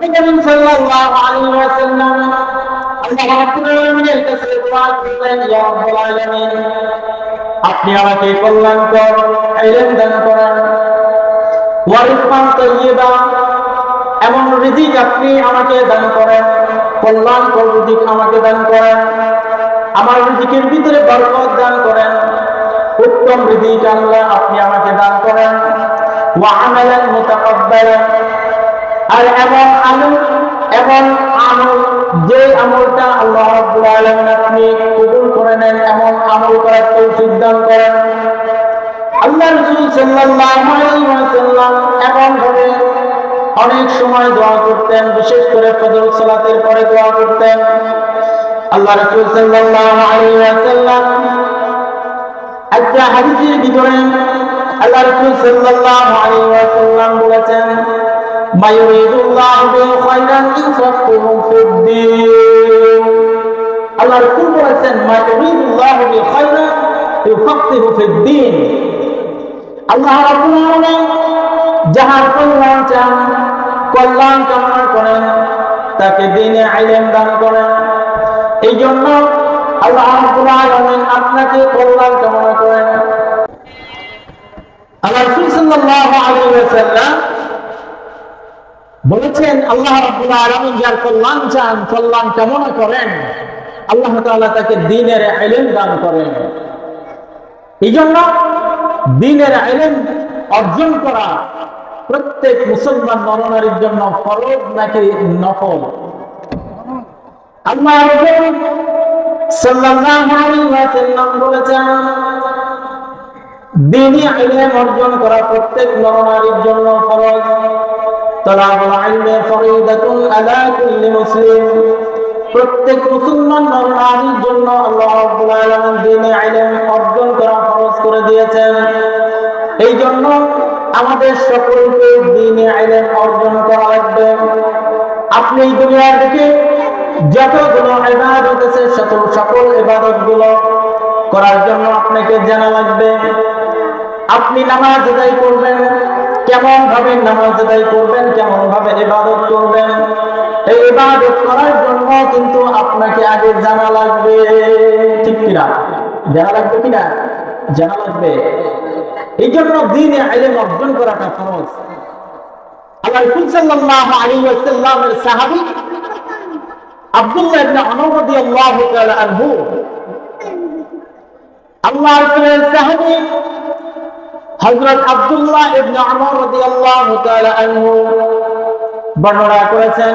নবী সাল্লাল্লাহু আলাইহি ওয়াসাল্লাম আল্লাহ রাব্বুল আলামিনের কাছে দোয়া করলেন, ইয়া রাব্বুল আলামিন, আপনি আমাকে কল্যাণকর ইলম দান করেন, ওয়া রিজকান তাইয়্যিবা, এমন রিজিক আপনি আমাকে দান করেন, কল্যাণকর রিজিক আমাকে দান করেন, আমার রিজিকের ভিতরে বরকত দান করেন, উত্তম রিজিক আল্লাহ আপনি আমাকে দান করেন, ওয়া আমালান মুতাকাব্বালা, আর এমন আমল যে আমলটা আল্লাহ রাব্বুল আলামিন আপনি কবুল করে নেন, এমন আমল করার তৌফিক দান করেন। আল্লাহ রাসূল সাল্লাল্লাহু আলাইহি ওয়াসাল্লাম এমন ভাবে অনেক সময় দোয়া করতেন, বিশেষ করে ফজর সালাতের পরে দোয়া করতেন। আল্লাহ রাসূল সাল্লাল্লাহু আলাইহি ওয়াসাল্লাম একটা হাদিসের ভিতরে আল্লাহ রাসূল সাল্লাল্লাহু আলাইহি ওয়াসাল্লাম বলেছেন, মা ইউরিদুল্লাহু বিহি খায়রান ইউফাক্কিহু ফিদ্দীন। আল্লাহ রাসূল বলেছেন, মা ইউরিদুল্লাহু বিহি খায়রান ইউফাক্কিহু ফিদ্দীন। আল্লাহ রাব্বুল আলামিন যাহার কল্যাণ চান, কল্যাণ কামনা করেন, তাকে দ্বীনে ইলম দান করেন। এই জন্য আল্লাহ রাব্বুল আলামিন আপনাকে কল্যাণ কামনা করেন। আল্লাহ রাসূল সাল্লাল্লাহু আলাইহি ওয়াসাল্লাম বলেছেন, আল্লাহ রাব্বুল আলামিন যার কল্যাণ চান, কল্যাণ কামনা করেন, আল্লাহ তাআলা তাকে দ্বীনের ইলম দান করেন। এই জন্য দ্বীনের ইলম অর্জন করা প্রত্যেক মুসলমান নরনারীর জন্য ফরজ নাকি নফল? আল্লাহ রাসূল সাল্লাল্লাহু আলাইহি ওয়াসাল্লাম বলেছেন, দ্বীনি ইলম অর্জন করা প্রত্যেক নরনারীর জন্য ফরজ। তালাবুল ইলমি ফরিদাতুন আলা কুল্লি মুসলিম। প্রত্যেক মুসলমান নরনারীর জন্য আল্লাহ রাব্বুল আলামিন দ্বীনি ইলম অর্জন করা ফরজ করে দিয়েছেন। এই জন্য আমাদের সকলকে দ্বীনি ইলম অর্জন করা লাগবে। আপনি এই দুনিয়া থেকে যতগুলো ইবাদত আছে, সকল ইবাদতগুলো করার জন্য আপনাকে জানা লাগবে। আপনি নামাজ আদায় করবেন, কেমন ভাবে নামাজ আদায় করবেন, কেমন ভাবে ইবাদত করবেন, এই ইবাদত করার জন্য কিন্তু আপনাকে আগে জানা লাগবে। ঠিক কিনা? জানা লাগবে কিনা? জানা লাগবে। এই জন্য দ্বীনে ইলম অর্জন করাটা ফরজ। আল্লাহ রাসূল সাল্লাল্লাহু আলাইহি ওয়াসাল্লামের সাহাবী আব্দুল্লাহ ইবনে উমর রাদিয়াল্লাহু তাআলা আনহু, আল্লাহ রাসূলের সাহাবী হযরত আব্দুল্লাহ ইবনে উমর রাদিয়াল্লাহু তাআলা আনহু বর্ণনা করেছেন,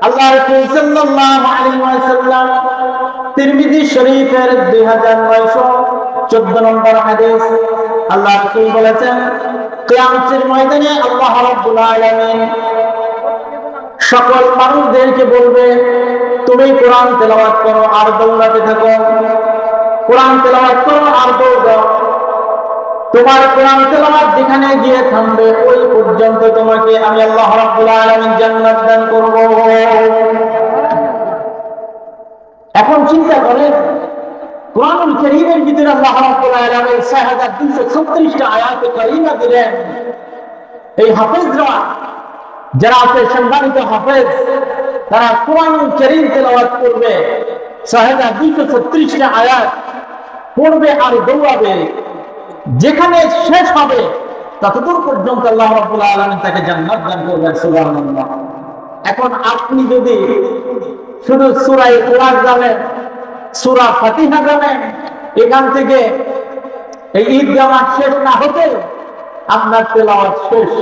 আল্লাহ রাসূল সাল্লাল্লাহু আলাইহি ওয়াসাল্লাম তিরমিজি শরীফের 2914 নম্বর হাদিস, আল্লাহ রাসূল বলেছেন, কিয়ামতের ময়দানে আল্লাহ রাব্বুল আলামিন সকল মানুষদেরকে বলবে, তুমি কোরআন তেলাওয়াত করো আর দৌড়াতে থাকো, কোরআন তেলাওয়াত করো আর দৌড়াও। তোমার কোরআন তেলাওয়াত যেখানে গিয়ে থামবে, ওই পর্যন্ত তোমাকে আমি আল্লাহ রাব্বুল আলামিন জান্নাত দান করব। এখন চিন্তা করেন, কোরআনুল কারীমের ভিতরে আল্লাহ রাব্বুল আলামিন 6236টা আয়াতে কারীমা দিলেন। এই হাফেজরা যারা আছে, সম্মানিত হাফেজ, তারা কোরআনুল কারীম তেলাওয়াত করবে, 6236টা আয়াত পড়বে আর দৌড়াবে। যেখানে শেষ হবে ততদূর পর্যন্ত আল্লাহ রাব্বুল আলামিন তাকে জান্নাত দান করবেন। সুবহানাল্লাহ। এখন আপনি যদি শুধু সূরা ইখলাস জানেন, সূরা ফাতিহা জানেন, এখান থেকে এই ঈদ জামাত শেষ না হতে আপনার তেলাওয়াত শেষ,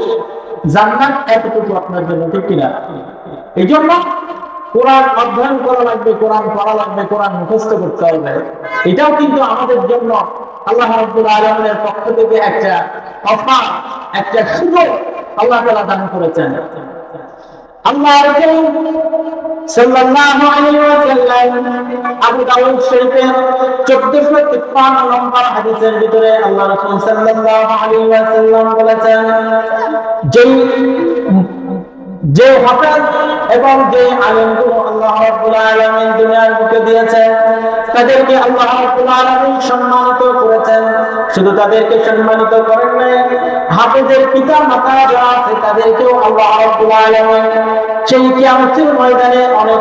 জান্নাত এতটুকু আপনার জন্য। ঠিক কিনা? এই জন্য কোরআন অধ্যয়ন করা লাগবে, কোরআন পড়া লাগবে, কোরআন মুখস্থ করতে হবে। এটাও কিন্তু আমাদের জন্য আল্লাহ রাব্বুল আলামিনের পক্ষ থেকে একটা অফার, একটা সুযোগ আল্লাহ তাআলা দান করেছেন। আল্লাহ রাসূল সাল্লাল্লাহু আলাইহি ওয়াসাল্লাম আবু দাউদ শরীফের 1453 নম্বর হাদিসের ভিতরে আল্লাহ রাসূল সাল্লাল্লাহু আলাইহি ওয়াসাল্লাম বলেছেন, যে হাফেজ এবং যে আলেমগুলো আল্লাহ রাব্বুল আলামিন দুনিয়ার বুকে দিয়েছেন, তাদেরকে আল্লাহ রাব্বুল আলামিন সম্মানিত করেছেন। শুধু তাদেরকে সম্মানিত করেন নাই, হাফেজের পিতা মাতা যারা আছে তাদেরকেও আল্লাহ রাব্বুল আলামিন সেই কিয়ামতের ময়দানে অনেক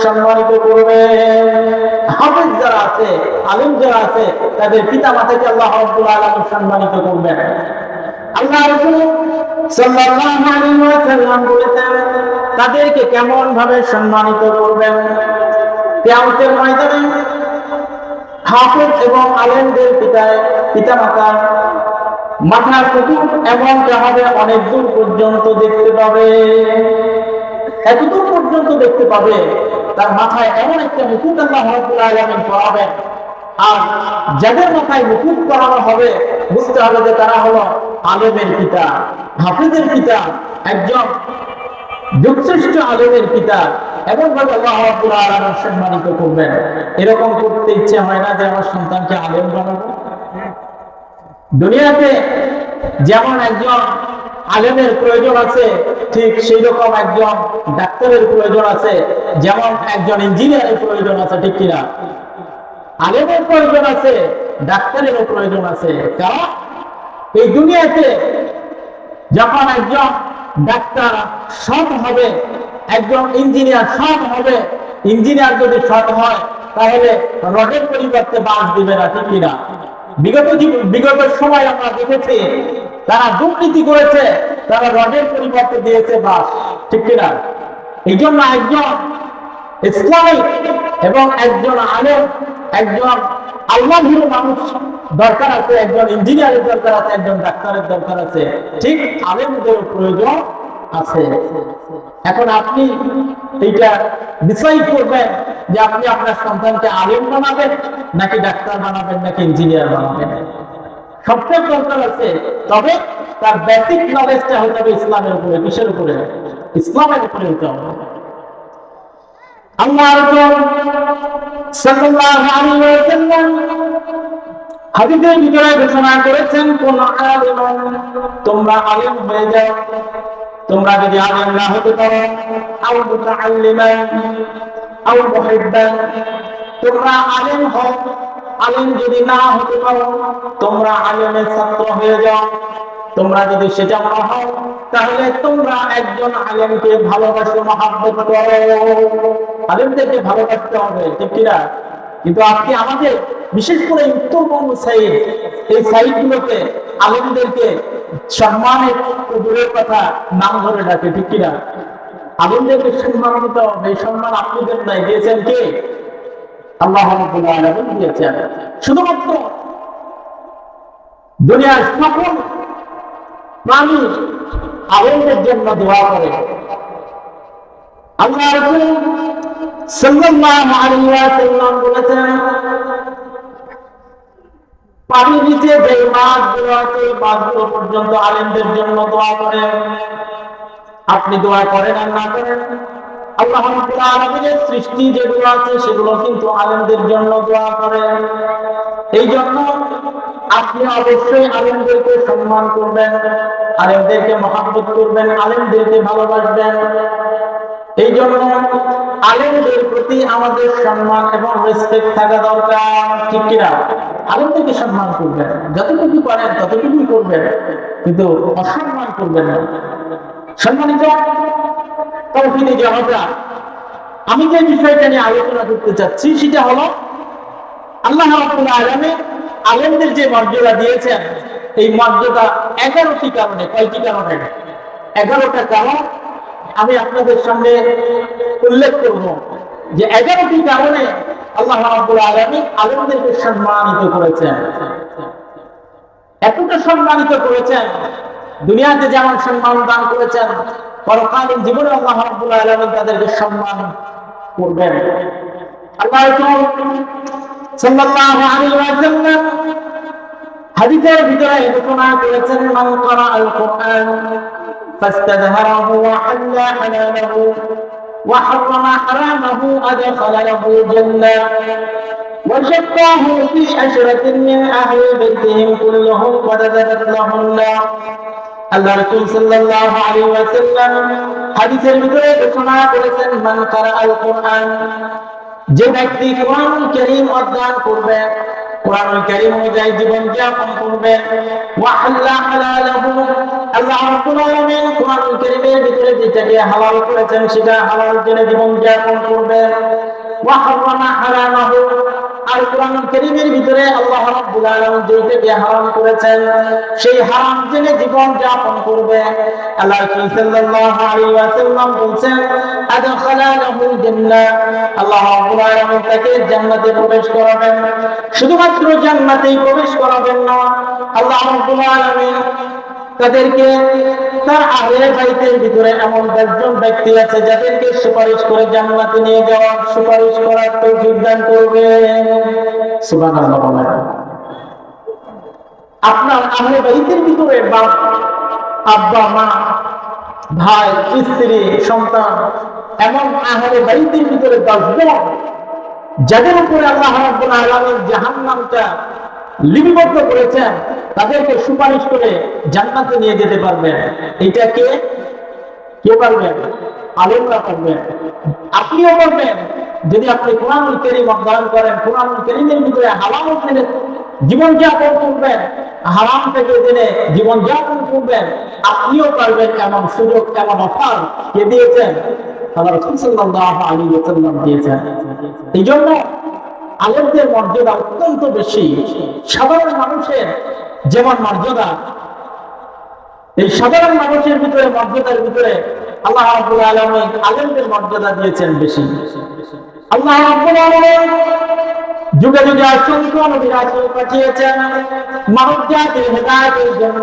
সম্মানিত করবেন। হাফেজ যারা আছে, আলেম যারা আছে, তাদের পিতা মাতাকে আল্লাহ রাব্বুল আলামিন সম্মানিত করবেন। আল্লাহ রাসূল সাল্লাল্লাহু আলাইহি ওয়াসাল্লাম বলেছেন তাদেরকে কেমন ভাবে সম্মানিত করবেন। কিয়ামতের ময়দানে হাফেজ এবং আলেমদের পিতামাতা মাথার টুকু এমনটা হবে অনেক দূর পর্যন্ত দেখতে পাবে, এতদূর পর্যন্ত দেখতে পাবে। তার মাথায় এমন একটা মুকুট আল্লাহ রাব্বুল আলামিন পরাবেন, আর যাদের মাথায় মুকুট পরানো হবে বুঝতে হবে যে তারা হলো আলেমের পিতা, হাফেজের পিতা, একজন যুগশ্রেষ্ঠ আলেমের পিতা। এমন ভাবে আল্লাহ রাব্বুল আলামিন সম্মানিত করবেন। এরকম করতে ইচ্ছে হয় না যে আমার সন্তানকে আলেম বানাবো? দুনিয়াতে যেমন একজন আলেমের প্রয়োজন আছে, ঠিক সেই রকম একজন ডাক্তারের প্রয়োজন আছে, যেমন একজন ইঞ্জিনিয়ারের প্রয়োজন আছে, ঠিক কিনা? আলেমের প্রয়োজন আছে, ডাক্তারেরও প্রয়োজন আছে। কারণ এই দুনিয়াতে যখন একজন ডাক্তার সৎ হবে, একজন ইঞ্জিনিয়ার সৎ হবে, ইঞ্জিনিয়ার যদি সৎ হয় তাহলে রডের পরিবর্তে বাঁশ দিবে না, ঠিক কিনা? বিগত সময় আমরা দেখেছি তারা দুর্নীতি করেছে, তারা রডের পরিবর্তে দিয়েছে বাঁশ, ঠিক কিনা? এই জন্য একজন ইসলামিক এবং একজন আলেম, একজন আল্লাহভীরু মানুষ দরকার আছে, একজন ইঞ্জিনিয়ারের দরকার আছে, একজন ডাক্তারের দরকার আছে, ঠিক আলেমদের প্রয়োজন আছে। এখন আপনি এইটা ডিসাইড করবেন যে আপনি আপনার সন্তানকে আলেম বানাবেন নাকি ডাক্তার বানাবেন নাকি ইঞ্জিনিয়ার বানাবেন। সবটাই দরকার আছে, তবে তার বেসিক নলেজটা হতে হবে ইসলামের উপরে। কিসের উপরে? ইসলামের উপরে হতে হবে। আল্লাহ রাসূল সাল্লাল্লাহু আলাইহি ওয়াসাল্লাম হাদিসের ভিতরে ঘোষণা করেছেন, কোন আলেম, তোমরা আলেম হয়ে যাও। তোমরা যদি আলেম না হতে পারো, আও মুতাআল্লিমান আও মুহিব্বান, তোমরা আলেম হও। আলেম যদি না হতে পারো, তোমরা আলেমের ছাত্র হয়ে যাও। তোমরা যদি সেটা না হও, তাহলে তোমরা একজন আলেমকে ভালোবাসো, মহব্বত করো। আলেমদেরকে ভালোবাসতে হবে, ঠিক কিনা? কিন্তু আজকে আমাদের বিশেষ করে উত্তরবঙ্গ সাইড, এই সাইডগুলোতে আলেমদেরকে সম্মানের দূরের কথা নাম ধরে ডাকে, ঠিক কিনা? আলেমদেরকে সম্মান দিতে হবে। এই সম্মান আপনি দেন নাই, দিয়েছেন কে? আল্লাহ রাব্বুল আলামিন দিয়েছেন। শুধুমাত্র দুনিয়ার সকল প্রাণী আলেমদের জন্য দোয়া করে। আল্লাহ রাসূল সাল্লাল্লাহু আলাইহি ওয়াসাল্লাম বলেছেন, পানির নিচে যে মাছগুলো আছে, মাছগুলো পর্যন্ত আলেমদের জন্য দোয়া করে। আপনি দোয়া করেন আর না করেন, আল্লাহ রাব্বুল আলামিনের সৃষ্টি যেগুলো আছে সেগুলো কিন্তু আলেমদের জন্য দোয়া করে। এই জন্য আপনি অবশ্যই আলেমদেরকে সম্মান করবেন, আলেমদেরকে মহব্বত করবেন, আলেমদেরকে ভালোবাসবেন। এই জন্য আলেমদের প্রতি আমাদের সম্মান এবং রেসপেক্ট থাকা দরকার, ঠিক কিনা? আলেমদেরকে সম্মান করবেন, যতটুকু পারেন ততটুকুই করবেন, কিন্তু অসম্মান করবেন না। সম্মানিত তাওহীদী জনতা, আমি যে বিষয়টা নিয়ে আলোচনা করতে চাচ্ছি সেটা হলো আল্লাহ রাব্বুল আলামিন আলেমদের যে মর্যাদা দিয়েছেন, এই মর্যাদা 11টি কারণে। কয়টি কারণে? 11টা কারণ আমি আপনাদের সামনে উল্লেখ করব, যে 11টি কারণে আল্লাহ রাব্বুল আলামিন আলেমদেরকে সম্মানিত করেছেন। এতটা সম্মানিত করেছেন, দুনিয়াতে যেমন সম্মান দান করেছেন, পরকালীন জীবনে আল্লাহ রাব্বুল আলামিন তাদেরকে সম্মান করবেন। আল্লাহ রাসূল সাল্লাল্লাহু আলাইহি ওয়াসাল্লাম হাদিসের ভিতরে ঘোষণা করেছেন, মান ক্বারা আল কুরআন ফাস্তাযহারাহু ওয়া হাল্লা হালালাহু ওয়া হারামা হারামাহু আদখালা লাহুল জান্নাহ ওয়া শাক্কাহু ফি আশরাতিন মিন আহলি বাইতিহিম কুল্লুহুম কদ যাবাত লাহুন নার আল্লাহ রাসূল সাল্লাল্লাহু আলাইহি ওয়াসাল্লাম হাদিসের ভিতরে ঘোষণা করেছেন, মান কারাআল কুরআন, যে ব্যক্তি কোরআনুল কারীম অধ্যয়ন করবে, কোরআনুল কারীম অনুযায়ী জীবন যাপন করবে, ওয়া হাল্লা হালালাহু, আল্লাহ রাব্বুল আলামিন কোরআনুল কারীমের ভিতরে যেটাকে হালাল করেছেন সেটা হালাল জেনে জীবন যাপন করবে, ওয়া হারামা হারামাহু, আর কোরআনুল কারীমের ভিতরে আল্লাহ রাব্বুল আলামিন যেটাকে হারাম করেছেন সেই হারাম জেনে জীবন যাপন করবে। আল্লাহ রাসূল সাল্লাল্লাহু আলাইহি ওয়াসাল্লাম বলেন, আদখালাহুল জান্নাহ, আল্লাহ রাব্বুল আলামিন তাকে জান্নাতে প্রবেশ করাবেন। শুধুমাত্র জান্নাতেই প্রবেশ করাবেন না, আল্লাহ রাব্বুল আলামিন তাদেরকে তার আহলে বাইতের ভিতরে এমন 10 জন ব্যক্তি আছে যাদেরকে সুপারিশ করে জান্নাতে নিয়ে যাওয়ার সুপারিশ করার তৌফিক দান করবেন। সুবহানাল্লাহ। আপনার আহলে বাইতের ভিতরে বাপ, আব্বা, মা, ভাই, স্ত্রী, সন্তান, এমন আহলে বাইতের ভিতরে 10 জন যাদের উপরে আল্লাহ রাব্বুল আলামিন জাহান্নামটা লিপিবদ্ধ করেছেন, তাদেরকে সুপারিশ করে জান্নাতে নিয়ে যেতে পারবেন। এটা কে পারবেন? আলেমরা পারবেন, আপনিও পারবেন। যদি আপনি কোরআনুল কারীম অধ্যয়ন করেন, কোরআনুল কারীমের ভিতরে হালাল জেনে জীবন যাপন করবেন, হারাম থেকে জেনে জীবন যাপন করবেন, আপনিও পারবেন। এমন সুযোগ, এমন অফার কে দিয়েছেন? আল্লাহ রাসূল সাল্লাল্লাহু আলাইহি ওয়াসাল্লাম দিয়েছেন। এই জন্য আলেমদের মর্যাদা অত্যন্ত বেশি। সাধারণ মানুষের যেমন মর্যাদা, এই সাধারণ মানুষের ভিতরে মর্যাদার ভিতরে আল্লাহ রাব্বুল আলামিন আলেমদের মর্যাদা দিয়েছেন বেশি। আল্লাহ রাব্বুল আলামিন যুগে যুগে অসংখ্য নবী রাসূল পাঠিয়েছেন মানব জাতির হেদায়েতের জন্য।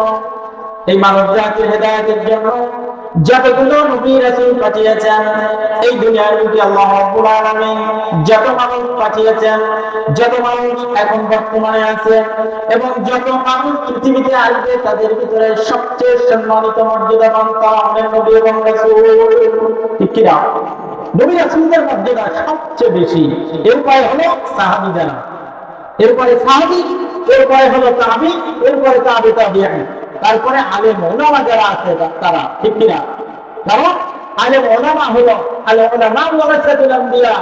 এই মানব জাতির হেদায়েতের জন্য যতগুলো নবী রাসূল পাঠিয়েছেন, এই দুনিয়ার বুকে আল্লাহ রাব্বুল আলামিন যত মানুষ পাঠিয়েছেন, যত মানুষ এখন বর্তমানে আছে এবং যত মানুষ পৃথিবীতে আসবে, তাদের ভিতরে সবচেয়ে সম্মানিত মর্যাদাবান তার নবী এবং রাসূল। ঠিক কি না? নবী রাসূলদের মর্যাদা সবচেয়ে বেশি। এরপরে হলো সাহাবী যারা, এরপরে সাহাবী, এরপরে হলো তাবী, এরপরে তাবী তাবীঈন, তারপরে আলেম ওলামা যারা আছে তারা। ঠিক কিনা? কারণ আলেম ওলামা হলো আলেম ওলামা ওয়ারাসাতুল আম্বিয়া,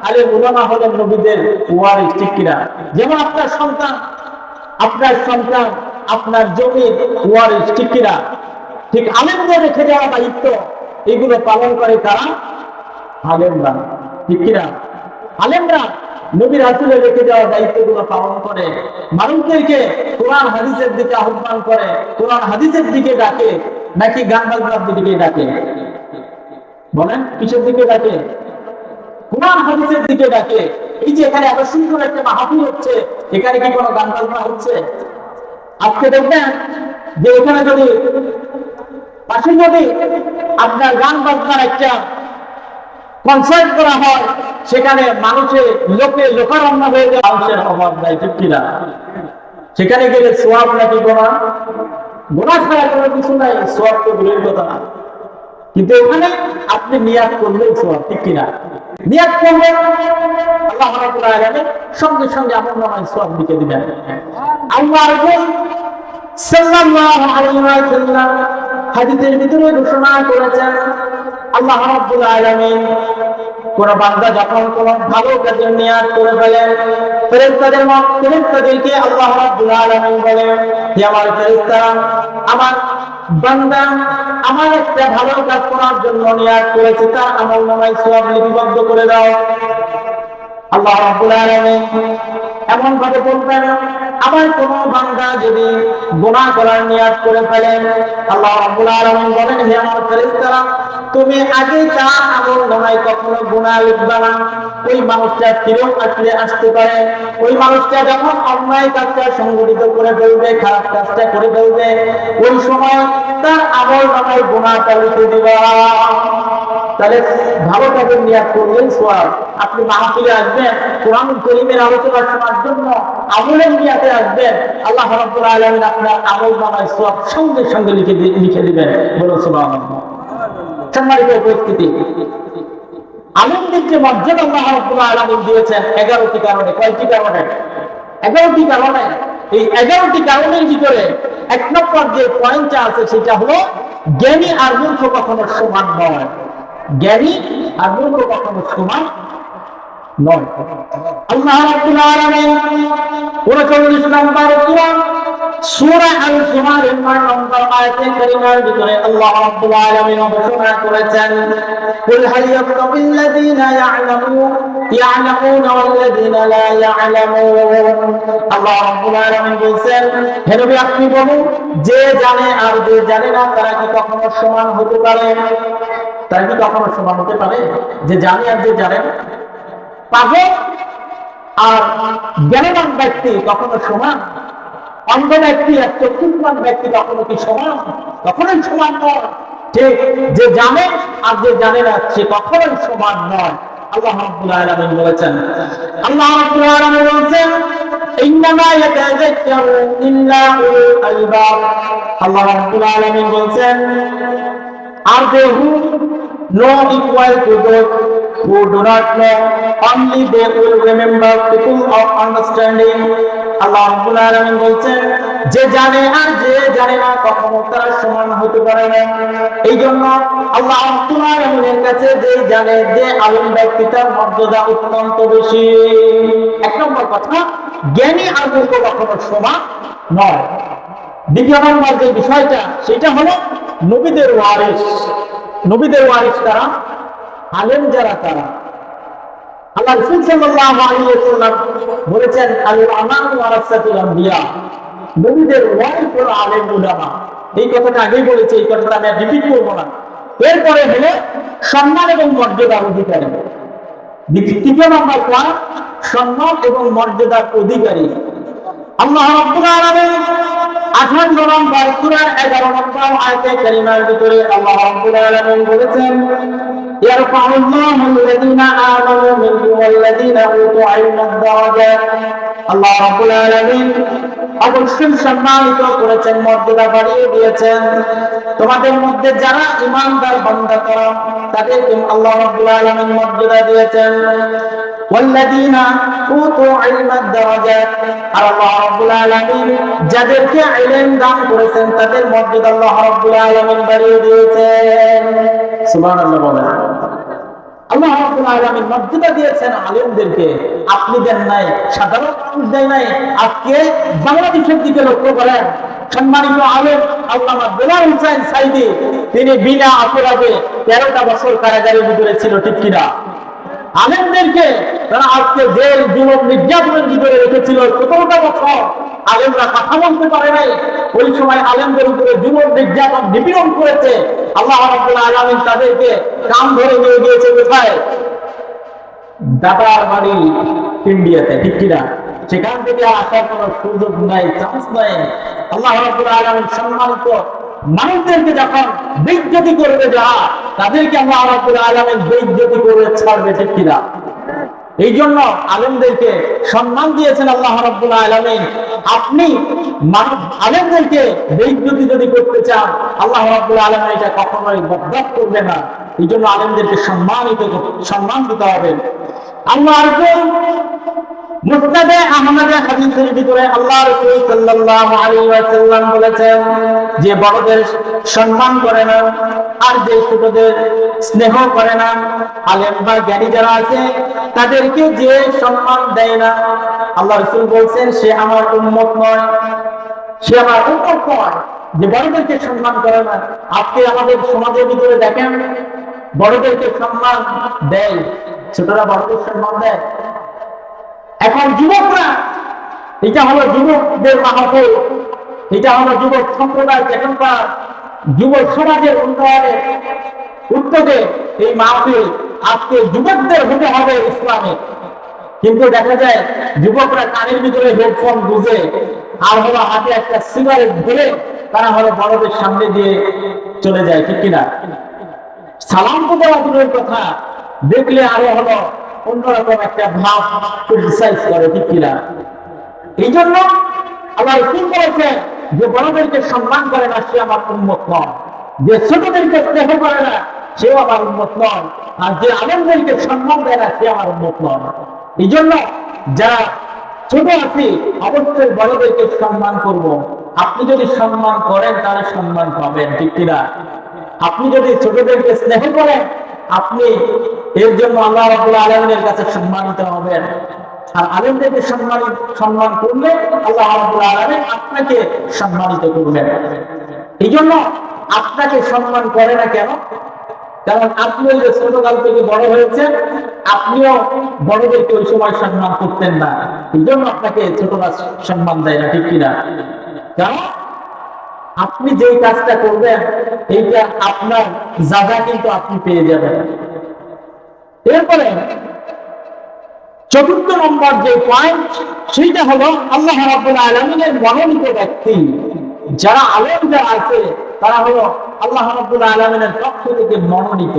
আলেম ওলামা হলেন নবীদের ওয়ারিস। ঠিক কিনা? যেমন আপনার সন্তান আপনার জমির ওয়ারিস। ঠিক কিনা? ঠিক আলেমদের রেখে যাওয়া দায়িত্ব এগুলো পালন করে কারা? আলেমরা। ঠিক কিনা? আলেমরা নবী রাসূলের রেখে যাওয়া দায়িত্বগুলো পালন করে, মানুষদেরকে কোরআন হাদিসের দিকে আহ্বান করে, কোরআন হাদিসের দিকে ডাকে, নাকি গান বাজনার দিকে ডাকে? বলেন, কিসের দিকে ডাকে? কোরআন হাদিসের দিকে ডাকে। এই যে এখানে এত সুন্দর একটা মাহফিল হচ্ছে, এখানে কি কোনো গান বাজনা হচ্ছে? আজকে দেখবেন যে এখানে যদি পাশে যদি আপনার গান বাজনার একটা কনসার্ট করা হয়, সেখানে মানুষের লোকারণ্য হয়ে যায়, মানুষের অভাব নাই। ঠিক কিনা? সেখানে গেলে সোয়াব নাকি গোনা? গোনা ছাড়া কোনো কিছু নাই, সোয়াব তো দূরের কথা না। কিন্তু এখানে আপনি নিয়াত করলেই সোয়াব। ঠিক কিনা? নিয়াত করবেন, আল্লাহ রাব্বুল আলামিন সঙ্গে সঙ্গে আপনার নামায় সোয়াব লিখে দিবেন। আল্লাহ রাসূল সাল্লাল্লাহু আলাইহি ওয়াসাল্লাম হাদিসের ভিতরে ঘোষণা করেছেন, আল্লাহ রাব্বুল আলামিন কোন বান্দা যখন কোন ভালো কাজের নিয়াত করে ফেলেন, ফেরেশতাদেরকে আল্লাহ রাব্বুল আলামিন বলেন, হে আমার ফেরেশতারা, আমার বান্দা আমার একটা ভালো কাজ করার জন্য নিয়াত করেছে, তার আমলনামায় সওয়াব লিপিবদ্ধ করে দাও। আল্লাহ রাব্বুল আলামিন এমন ভাবে বলবেন, আমার কোন বান্দা যদি গুনাহ করার নিয়াত করে ফেলেন, আল্লাহ রাব্বুল আলামিন বলেন, হে আমার ফেরেশতারা, তুমি আগে তার আমলনামায় কখনো গুনাহ লিখবে না। ওই মানুষটা ফিরেও আসতে পারে, ওই মানুষটা যখন অন্যায় কাজটা সংগঠিত করে ফেলবে, খারাপ কাজটা করে ফেলবে, ওই সময় তার আমলনামায় গুনাহটা লিখে দিবা। তাহলে ভালো কাজের নিয়াত করলেই সওয়াব। আপনি মাহফিলে আসবেন, কোরআনুল কারীমের আলোচনা শোনার জন্য আমলের নিয়াতে আসবেন, আল্লাহ রাব্বুল আলামিন আপনার আমলনামায় সওয়াব সঙ্গে সঙ্গে লিখে দিবেন। বলো সুবহানাল্লাহ। সম্মানিত উপস্থিতি, আলেমদের যে মর্যাদা আল্লাহ রাব্বুল আলামিন দিয়েছেন 11টি কারণে। কয়টি কারণে? 11টি কারণে এই 11টি কারণের ভিতরে 1 নম্বর যে পয়েন্টটা আছে সেটা হলো জ্ঞানী আর মূর্খ কখনো সমান নয়। জ্ঞানী আর মূর্খ কখনো সমান নয়। আল্লাহ রাব্বুল আলামিন 39 নম্বর সূরা আল-জুমার 9 নম্বর আয়াতে কারিমার ভিতরে আল্লাহ রাব্বুল আলামিন ঘোষণা করেছেন, কুল হাল ইয়াস্তাবিল্লাযীনা ইয়া'লামুনা ওয়াল্লাযীনা লা ইয়া'লামুন। আল্লাহ রাব্বুল আলামিন বলেন, হে নবী আপনি বলুন, যে জানে আর যে জানে না তারা কি কখনো সমান হতে পারে? তারা কি কখনো সমান হতে পারে? যে জানে আর যে জানে না, পাগল আর জ্ঞানবান ব্যক্তি কখনো সমান? অন্ধ ব্যক্তি আর চক্ষুষ্মান ব্যক্তি কখনো কি সমান? কখনোই সমান নয়। ঠিক যে জানে আর যে জানে না সে কখনোই সমান নয়। আল্লাহ রাব্বুল আলামিন বলেছেন, আল্লাহ রাব্বুল আলামিন বলেছেন, ইন্নামা ইয়াতাযাক্কারু ইল্লা উলুল আলবাব। আল্লাহ রাব্বুল আলামিন বলেছেন, আর they who know equal to those who do not know, only they will remember, people of understanding. আল্লাহ রাব্বুল আলামিন বলছেন, যে জানে আর যে জানে না কখনো তারা সমান হতে পারে না। এই জন্য আল্লাহ রাব্বুল আলামিনের কাছে যে জানে, যে আলেম ব্যক্তি তার মর্যাদা অত্যন্ত বেশি। 1 নম্বর কথা, জ্ঞানী আর মূর্খ কখনো সমান নয়। দ্বিতীয় নম্বর যে বিষয়টা সেটা হলো নবীদের ওয়ারিস। নবীদের ওয়ারিস তারা, আলেম যারা তারা। আল্লাহ রাসূল সাল্লাল্লাহু আলাইহি ওয়াসাল্লাম বলেছেন, আল উলামা ওয়ারাসাতুল আম্বিয়া, নবীদের ওয়ারিস হলো আলেম উলামা। এই কথাটা আগেই বলেছি, এই কথাটা আমি রিপিট করব না। এরপরে হলো সম্মান এবং মর্যাদার অধিকারী। তৃতীয় নম্বর পয়েন্ট, সম্মান এবং মর্যাদার অধিকারী। আল্লাহ রাব্বুল আলামিন 58 নম্বর সূরা 11 নম্বর আয়াতে কারিমার ভিতরে আল্লাহ রাব্বুল আলামিন বলেছেন, ইয়ারফাউল্লাহু আল্লাযীনা আমানু মিনকুম ওয়াল্লাযীনা উতুল ইলমা দারাজাত। আল্লাহ রাব্বুল আলামিন অবশ্যই সম্মানিত করেছেন, মর্যাদা বাড়িয়ে দিয়েছেন তোমাদের মধ্যে যারা ঈমানদার বান্দা তারা, তাদেরকে আল্লাহ রাব্বুল আলামিন মর্যাদা দিয়েছেন। ওয়াল্লাযীনা উতুল ইলমা দারাজাত, আর আল্লাহ রাব্বুল আলামিন যাদেরকে ইলম দান করেছেন তাদের মর্যাদা আল্লাহ রাব্বুল আলামিন বাড়িয়ে দিয়েছেন। সুবহানাল্লাহ বলেন। আল্লাহ রাব্বুল আলামিন মর্যাদা দিয়েছেন আলেমদেরকে, আপনি দেন নাই, সাধারণ মানুষ দেয় নাই। আজকে বাংলাদেশের দিকে লক্ষ্য করেন, সম্মানিত আলেম আল্লামা দেলাওয়ার হোসেন সাঈদী, তিনি বিনা অপরাধে 13টা বছর কারাগারের ভিতরে ছিল, ঠিক কিনা? আলেমদেরকে তারা আজকে জেল জুলুম নির্যাতনের ভিতরে রেখেছিল 17টা বছর। আলেমরা কথা বলতে পারে নাই। ওই সময় আলেমদের উপরে জুলুম নির্যাতন নিপীড়ন করেছে। আল্লাহ রাব্বুল আলামিন তাদেরকে কান ধরে নিয়ে গিয়েছে কোথায়? দাদার বাড়ি ইন্ডিয়াতে, ঠিক কিনা? সেখান থেকে আসার কোনো সুযোগ নাই, চান্স নাই। আল্লাহ রাব্বুল আলামিন সম্মানিত মানুষদেরকে যখন বেইজ্জতি করবে যারা, তাদেরকে আল্লাহ রাব্বুল আলামিন বেইজ্জতি করে ছাড়বে, ঠিক কিনা? এই জন্য আলেমদেরকে সম্মান দিয়েছেন আল্লাহ রাব্বুল আলামিন। আপনি আলেমদেরকে বেইজ্জতি যদি করতে চান, আল্লাহ রাব্বুল আলামিন এটা কখনোই বরদাস্ত করবে না। এই জন্য আলেমদেরকে সম্মান দিতে হবে। আল্লাহ রাসূল মুসনাদে আহমদে হাদিসের ভিতরে আল্লাহ রাসূল সাল্লাল্লাহু আলাইহি ওয়াসাল্লাম বলেছেন, যে বড়দের সম্মান করে না আর যে ছোটদের স্নেহ করে না, আলেম বা জ্ঞানী যারা আছে তাদেরকে যে সম্মান দেয় না, আল্লাহ রাসূল বলেন সে আমার উম্মত নয়, সে আমার উম্মত নয়। যে বড়দেরকে সম্মান করে না, আজকে আমাদের সমাজের ভিতরে দেখেন বড়দেরকে সম্মান দেয়, ছোটরা বড়দের সম্মান দেয়। এখন যুবকরা, এটা হলো যুবকদের মাহফিল, এটা হলো যুবক সম্প্রদায়, এখনকার যুব সমাজের উন্নয়নের উদ্যোগে এই মাহফিল। আজকে যুবকদের হতে হবে ইসলামে, কিন্তু দেখা যায় যুবকরা কানের ভিতরে হেডফোন গুঁজে আর হলো হাতে একটা সিগারেট ধরে তারা হলো বড়দের সামনে দিয়ে চলে যায়, ঠিক কিনা? সালাম তো দেওয়া দূরের কথা, দেখলে আরো হলো অন্যরকম একটা ভাব ক্রিটিসাইজ করে, ঠিক কিনা? এই জন্য আল্লাহ রাসূল বলেছেন, যে বড়দেরকে সম্মান করে না সে আমার উম্মত নয়, যে ছোটদেরকে স্নেহ করে না সেও আমার উম্মত নয়, আর যে আলেমদেরকে সম্মান দেয় না সে আমার উম্মত নয়। এই জন্য যারা ছোট আছি, অবশ্যই বড়দেরকে সম্মান করব। আপনি যদি সম্মান করেন তাহলে সম্মান পাবেন, ঠিক কিনা? আপনি যদি ছোটদেরকে স্নেহ করেন, আপনি এর জন্য আল্লাহ রাব্বুল আলামিনের কাছে সম্মানিত হবেন। আর আলেমদেরকে সম্মান করলে আল্লাহ রাব্বুল আলামিন আপনাকে সম্মানিত করবেন। এই জন্য আপনাকে সম্মান করে না কেন? কারণ আপনি ওই যে ছোটকাল থেকে বড় হয়েছেন, আপনিও বড়দেরকে ওই সময় সম্মান করতেন না, এই জন্য আপনাকে ছোটরা সম্মান দেয় না, ঠিক কিনা? কারণ আপনি যেই কাজটা করবেন এইটা আপনার জায়গা কিন্তু আপনি পেয়ে যাবেন। এরপরে চতুর্থ নম্বর যে পয়েন্ট, সেইটা হলো আল্লাহ রাব্বুল আলামিনের মনোনীত ব্যক্তি যারা আলেম যারা আছে তারা হলো আল্লাহ রাব্বুল আলামিনের পক্ষ থেকে মনোনীত।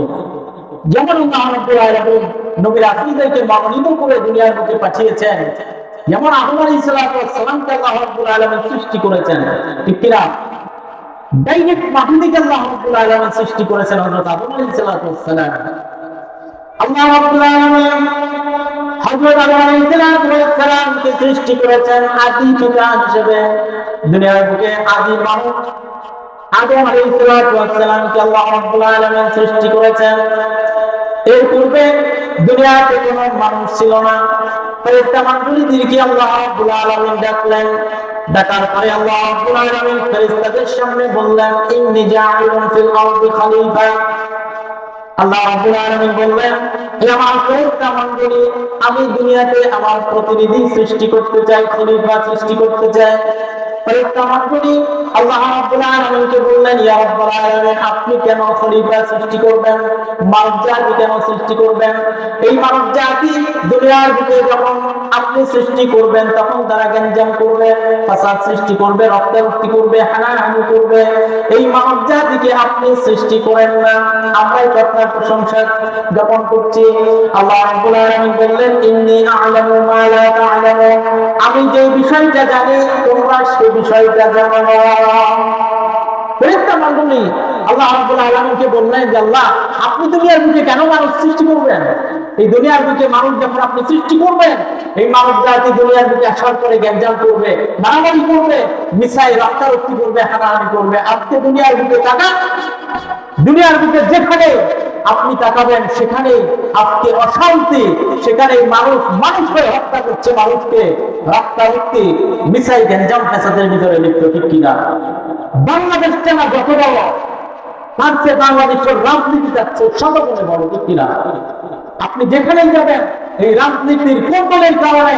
যেমন আল্লাহ রাব্বুল আলামিন নবী রাসূলদেরকে মনোনীত করে দুনিয়ার বুকে পাঠিয়েছেন, যেমন আদম আলাইহিস সালামকে আল্লাহ রাব্বুল আলামিন সৃষ্টি করেছেন, ঠিক কিনা? ডাইরেক্ট মাটি থেকে আল্লাহ রাব্বুল আলামিন সৃষ্টি করেছেন হযরত আদম আলাইহিস সালাম। আল্লাহ রাব্বুল আলামিন হযরত আদম আলাইহিস সালামকে সৃষ্টি করেছেন আদি পিতা হিসেবে। দুনিয়ার বুকে আদি মানব আদম আলাইহিস সালামকে আল্লাহ রাব্বুল আলামিন সৃষ্টি করেছেন। এর পূর্বে দুনিয়াতে কোনো মানুষ ছিল না। ফেরেশতা মণ্ডলীদেরকে আল্লাহ রাব্বুল আলামিন ডাকলেন। ডাকার পরে আল্লাহ রাব্বুল আলামিন ফেরেশতাদের সামনে বললেন, ইন্নী জাইলুন ফিল আরদি খলিফা। আল্লাহ রাব্বুল আলামিন বললেন, হে আমার ফেরেশতা মণ্ডলী, আমি দুনিয়াতে আমার প্রতিনিধি সৃষ্টি করতে চাই, খলিফা সৃষ্টি করতে চাই। ফেরেশতা মণ্ডলী আল্লাহ রাব্বুল আলামিনকে বললেন, ইয়া রাব্বুল আলামিন, আপনি কেন খলিফা সৃষ্টি করবেন? মানব জাতি কেন সৃষ্টি করবেন? এই মানব জাতি দুনিয়ার বুকে যখন আপনি সৃষ্টি করবেন তখন তারা গ্যাঞ্জাম করবে, ফাসাদ সৃষ্টি করবে, রক্তারক্তি করবে, হানাহানি করবে। এই মানব জাতিকে আপনি সৃষ্টি করেন না, আমরাই তো আপনার প্রশংসা জ্ঞাপন করছি। আল্লাহ রাব্বুল আলামিন বললেন, ইন্নী আ'লামু মা লা তা'লামুন, আমি যে বিষয়টা জানি তোমরা সেই বিষয়টা জানো না। ফেরেশতা মণ্ডলী আল্লাহ রাব্বুল আলামিনকে বললেন যে আল্লাহ, আপনি দুনিয়ার বুকে কেন মানুষ সৃষ্টি করবেন? এই দুনিয়ার বুকে মানুষ যখন আপনি সৃষ্টি করবেন, এই মানব জাতি দুনিয়ার বুকে আসার পরে গ্যাঞ্জাম করবে, মারামারি করবে, মিসাইল রক্তারক্তি করবে, হানাহানি করবে। আজকে দুনিয়ার বুকে তাকান, দুনিয়ার বুকে যেখানে আপনি তাকাবেন সেখানে আজকে অশান্তি, সেখানে মানুষ হয়ে হত্যা করছে মানুষকে, রক্তারক্তি, মিসাইল গ্যাঞ্জাম ফ্যাসাদের ভিতরে লিপ্ত, ঠিক কিনা? বাংলাদেশটা না যত বড়, তার চেয়ে বাংলাদেশের রাজনীতি যাচ্ছে শতগুণে বড়, ঠিক কিনা? আপনি যেখানেই যাবেন এই রাজনীতির কোন্দলের কারণে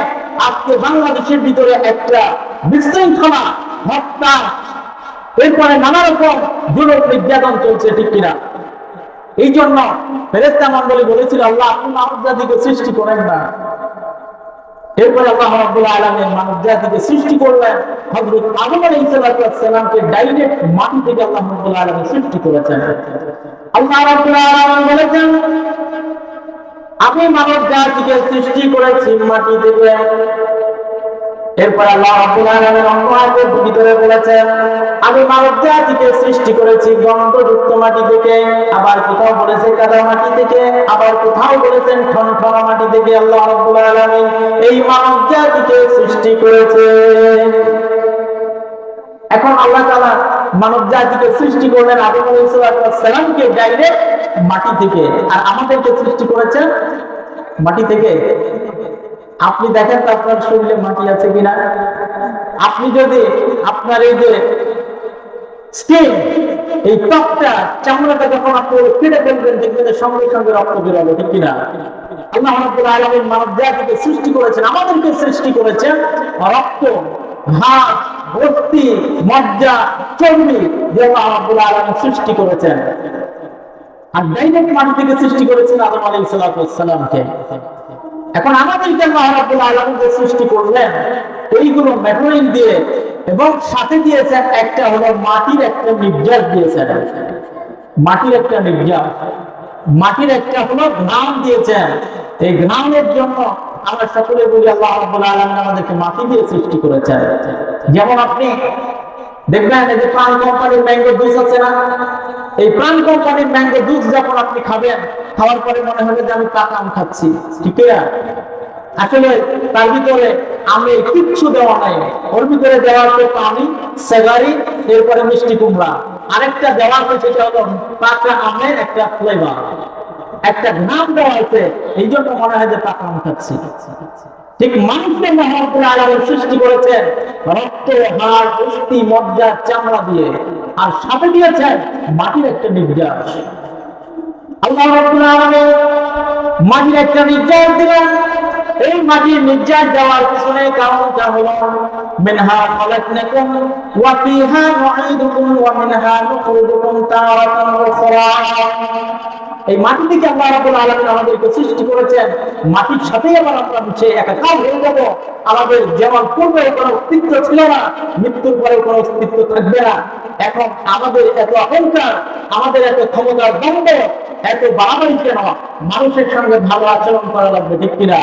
আজকে বাংলাদেশের ভিতরে একটা বিশৃঙ্খলা, হত্যা, এরপরে নানা রকম জুলুম নির্যাতন চলছে, ঠিক কিনা? এই জন্য ফেরেশতা মণ্ডলী বলেছিল, আল্লাহ আপনি মানব জাতিকে সৃষ্টি করেন না। এরপরে আল্লাহ রাব্বুল আলামিন মানব জাতিকে সৃষ্টি করলেন। হযরত আদম আলাইহিস সালামকে ডাইরেক্ট মাটি থেকে আল্লাহ রাব্বুল আলামিন সৃষ্টি করেছেন। আল্লাহ রাব্বুল আলামিন বলেছেন, আমি মানব জাতিকে সৃষ্টি করেছি মাটি থেকে। এরপর আল্লাহ রাব্বুল আলামিন অন্য আয়াতের ভিতরে বলেছেন, আমি মানব জাতিকে সৃষ্টি করেছি গন্ধযুক্ত মাটি থেকে। আবার কোথাও বলেছে কাদা মাটি থেকে, আবার কোথাও বলেছেন ঠনঠনা মাটি থেকে। আল্লাহ রাব্বুল আলামিন এই মানব জাতিকে সৃষ্টি করেছে। এখন আল্লাহ তাআলা মানব জাতিকে সৃষ্টি করলেন আদম আলাইহিস সালামকে ডাইরেক্ট মাটি থেকে, আর আমাদেরকে সৃষ্টি করেছেন মাটি থেকে। আপনি দেখেন তো আপনার শরীরে মাটি আছে কিনা? আপনি যদি আপনার এই যে স্কিন, এই ত্বকটা, চামড়াটা যখন আপনি কেটে ফেলবেন দেখবেন সঙ্গে সঙ্গে রক্ত বেরোবে, ঠিক কিনা? আল্লাহ রাব্বুল আলামিন মানব জাতিকে সৃষ্টি করেছেন, আমাদেরকে সৃষ্টি করেছেন রক্ত, হাড়, অস্থি, মজ্জা, চর্বি দিয়ে আল্লাহ রাব্বুল আলামিন সৃষ্টি করেছেন। আর ডাইরেক্ট মাটি থেকে সৃষ্টি করেছেন আদম আলাইহিস সালামকে। এখন আমাদেরকে আল্লাহ রাব্বুল আলামিন যে সৃষ্টি করলেন এইগুলো ম্যাটেরিয়াল দিয়ে, এবং সাথে দিয়েছেন একটা হলো মাটির একটা নির্যাস দিয়েছেন, মাটির একটা নির্যাস, মাটির একটা হলো ঘ্রাণ দিয়েছেন। এই ঘ্রাণের জন্য আমরা সকলে বলি আল্লাহ রাব্বুল আলামিন আমাদেরকে মাটি দিয়ে সৃষ্টি করেছেন। যেমন আপনি দেখবেন এই যে প্রাণ কোম্পানির ম্যাঙ্গো জুস আছে না, এই প্রাণ কোম্পানির ম্যাঙ্গো জুস যখন আপনি খাবেন, খাওয়ার পরে মনে হবে যে আমি পাকা আম খাচ্ছি, ঠিক না? আসলে তার ভিতরে আমের কিচ্ছু দেওয়া নাই, ওর ভিতরে দেওয়া আছে পানি, সেগারি, এরপরে মিষ্টি কুমড়া, আরেকটা দেওয়া আছে সেটা হলো পাকা আমের একটা ফ্লেভার, একটা নাম দেওয়া আছে, এই জন্য মনে হয় যে পাকা আম খাচ্ছি। ঠিক মানুষকে মহাপুর আলামের সৃষ্টি করেছেন রক্ত, হাড়, অস্থি, মজ্জা, চামড়া দিয়ে, আর সাথে দিয়েছেন মাটির একটা নির্যাস। আল্লাহ রাব্বুল আলামিন মাটির একটা নির্যাস দিলেন। এই মাটির নির্যাস দেওয়ার পিছনে কারণটা হলো মিনহা খালাকনাকুম ওয়া ফিহা নুঈদুকুম ওয়া মিনহা নুখরিজুকুম তারাতান উখরা। এই মাটি থেকে আল্লাহ রাব্বুল আলামিন আমাদেরকে সৃষ্টি করেছেন, মাটির সাথেই আবার আমরা মিশে একাকার হয়ে যাব। আমাদের যেমন পূর্বে কোনো অস্তিত্ব ছিল না, মৃত্যুর পরে কোনো অস্তিত্ব থাকবে না। এখন আমাদের এত অহংকার, আমাদের এত ক্ষমতার দ্বন্দ্ব, এত বাড়াবাড়ি কেন? মানুষের সঙ্গে ভালো আচরণ করা লাগবে, ঠিক কিনা?